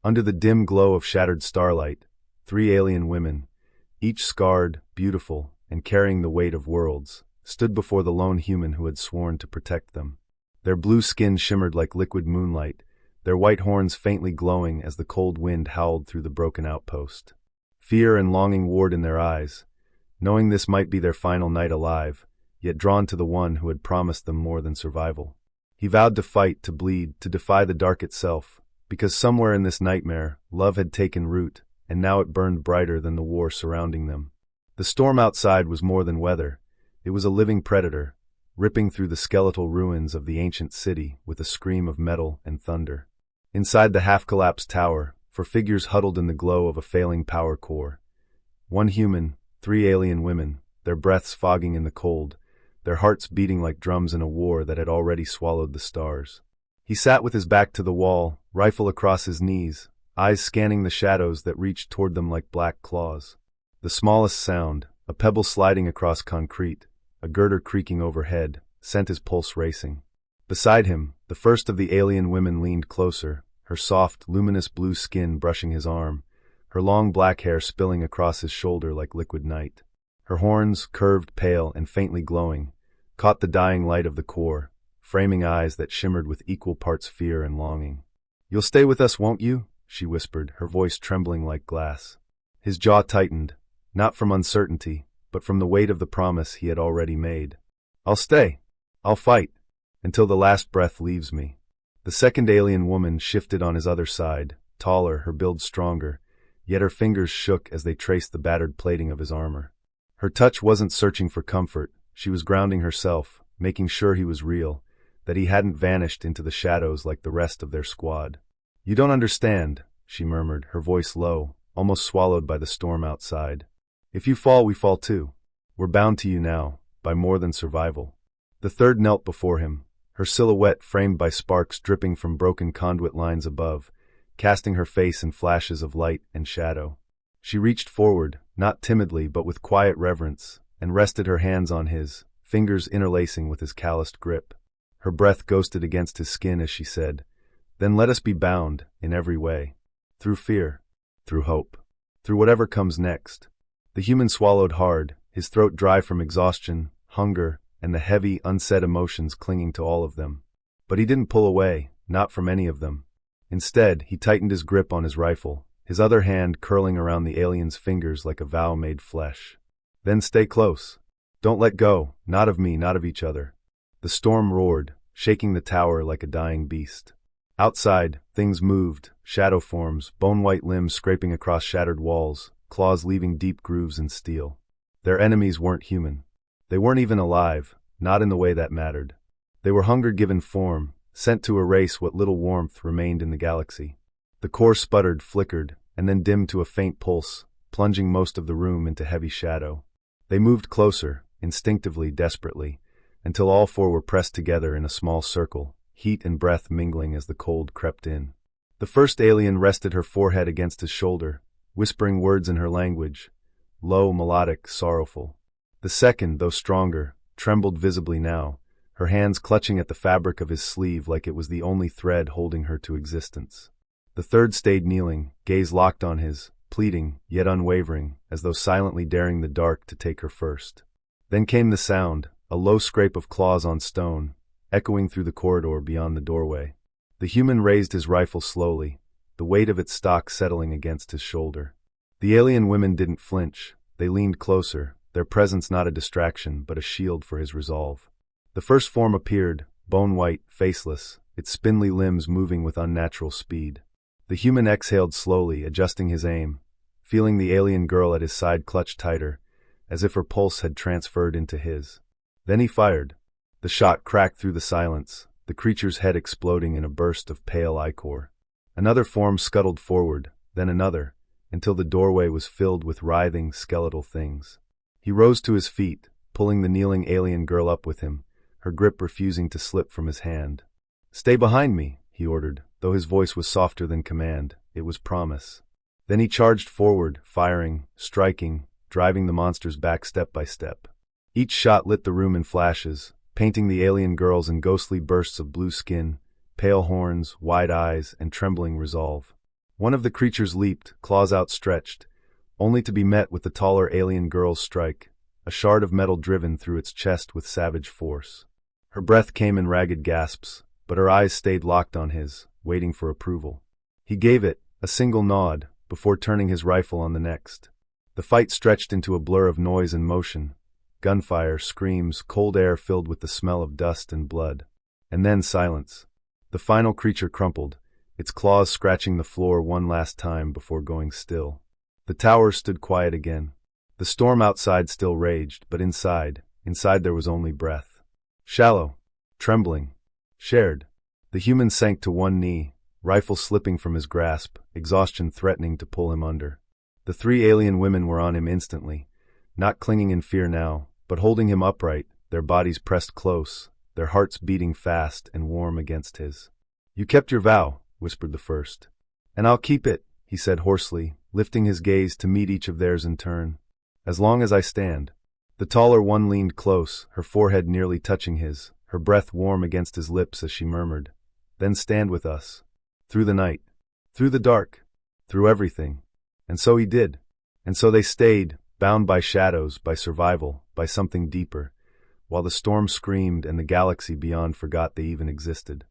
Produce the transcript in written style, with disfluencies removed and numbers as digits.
Under the dim glow of shattered starlight, 3 alien women, each scarred, beautiful, and carrying the weight of worlds, stood before the lone human who had sworn to protect them. Their blue skin shimmered like liquid moonlight, their white horns faintly glowing as the cold wind howled through the broken outpost. Fear and longing warred in their eyes, knowing this might be their final night alive, yet drawn to the one who had promised them more than survival. He vowed to fight, to bleed, to defy the dark itself, because somewhere in this nightmare, love had taken root, and now it burned brighter than the war surrounding them. The storm outside was more than weather. It was a living predator, ripping through the skeletal ruins of the ancient city with a scream of metal and thunder. Inside the half-collapsed tower, for figures huddled in the glow of a failing power core. 1 human, 3 alien women, their breaths fogging in the cold, their hearts beating like drums in a war that had already swallowed the stars. He sat with his back to the wall, rifle across his knees, eyes scanning the shadows that reached toward them like black claws. The smallest sound, a pebble sliding across concrete, a girder creaking overhead, sent his pulse racing. Beside him, the first of the alien women leaned closer, her soft, luminous blue skin brushing his arm, her long black hair spilling across his shoulder like liquid night. Her horns, curved, pale, and faintly glowing, caught the dying light of the core, framing eyes that shimmered with equal parts fear and longing. "You'll stay with us, won't you?" she whispered, her voice trembling like glass. His jaw tightened, not from uncertainty, but from the weight of the promise he had already made. "I'll stay. I'll fight. Until the last breath leaves me." The second alien woman shifted on his other side, taller, her build stronger, yet her fingers shook as they traced the battered plating of his armor. Her touch wasn't searching for comfort, she was grounding herself, making sure he was real, that he hadn't vanished into the shadows like the rest of their squad. "You don't understand," she murmured, her voice low, almost swallowed by the storm outside. "If you fall, we fall too. We're bound to you now, by more than survival." The third knelt before him, her silhouette framed by sparks dripping from broken conduit lines above, casting her face in flashes of light and shadow. She reached forward, not timidly but with quiet reverence, and rested her hands on his, fingers interlacing with his calloused grip. Her breath ghosted against his skin as she said, "Then let us be bound, in every way. Through fear, through hope, through whatever comes next." The human swallowed hard, his throat dry from exhaustion, hunger, and the heavy, unsaid emotions clinging to all of them. But he didn't pull away, not from any of them. Instead, he tightened his grip on his rifle, his other hand curling around the alien's fingers like a vow made flesh. "Then stay close. Don't let go, not of me, not of each other." The storm roared, shaking the tower like a dying beast. Outside, things moved, shadow forms, bone-white limbs scraping across shattered walls, claws leaving deep grooves in steel. Their enemies weren't human. They weren't even alive, not in the way that mattered. They were hunger given form, sent to erase what little warmth remained in the galaxy. The core sputtered, flickered, and then dimmed to a faint pulse, plunging most of the room into heavy shadow. They moved closer, instinctively, desperately, until all 4 were pressed together in a small circle, heat and breath mingling as the cold crept in. The first alien rested her forehead against his shoulder, whispering words in her language, low, melodic, sorrowful. The second, though stronger, trembled visibly now, her hands clutching at the fabric of his sleeve like it was the only thread holding her to existence. The third stayed kneeling, gaze locked on his, pleading, yet unwavering, as though silently daring the dark to take her first. Then came the sound, a low scrape of claws on stone, echoing through the corridor beyond the doorway. The human raised his rifle slowly, the weight of its stock settling against his shoulder. The alien women didn't flinch, they leaned closer, their presence not a distraction but a shield for his resolve. The first form appeared, bone-white, faceless, its spindly limbs moving with unnatural speed. The human exhaled slowly, adjusting his aim, feeling the alien girl at his side clutch tighter, as if her pulse had transferred into his. Then he fired. The shot cracked through the silence, the creature's head exploding in a burst of pale ichor. Another form scuttled forward, then another, until the doorway was filled with writhing, skeletal things. He rose to his feet, pulling the kneeling alien girl up with him, her grip refusing to slip from his hand. "Stay behind me," he ordered, though his voice was softer than command, it was promise. Then he charged forward, firing, striking, driving the monsters back step by step. Each shot lit the room in flashes, painting the alien girls in ghostly bursts of blue skin, pale horns, wide eyes, and trembling resolve. One of the creatures leaped, claws outstretched, only to be met with the taller alien girl's strike, a shard of metal driven through its chest with savage force. Her breath came in ragged gasps, but her eyes stayed locked on his, waiting for approval. He gave it, a single nod, before turning his rifle on the next. The fight stretched into a blur of noise and motion. Gunfire, screams, cold air filled with the smell of dust and blood. And then silence. The final creature crumpled, its claws scratching the floor one last time before going still. The tower stood quiet again. The storm outside still raged, but inside there was only breath. Shallow, trembling, shared. The human sank to one knee, rifle slipping from his grasp, exhaustion threatening to pull him under. The three alien women were on him instantly, not clinging in fear now, but holding him upright, their bodies pressed close, their hearts beating fast and warm against his. "You kept your vow," whispered the first. "And I'll keep it," he said hoarsely, lifting his gaze to meet each of theirs in turn. "As long as I stand." The taller one leaned close, her forehead nearly touching his, her breath warm against his lips as she murmured, "Then stand with us. Through the night. Through the dark. Through everything." And so he did. And so they stayed, bound by shadows, by survival, by something deeper, while the storm screamed and the galaxy beyond forgot they even existed.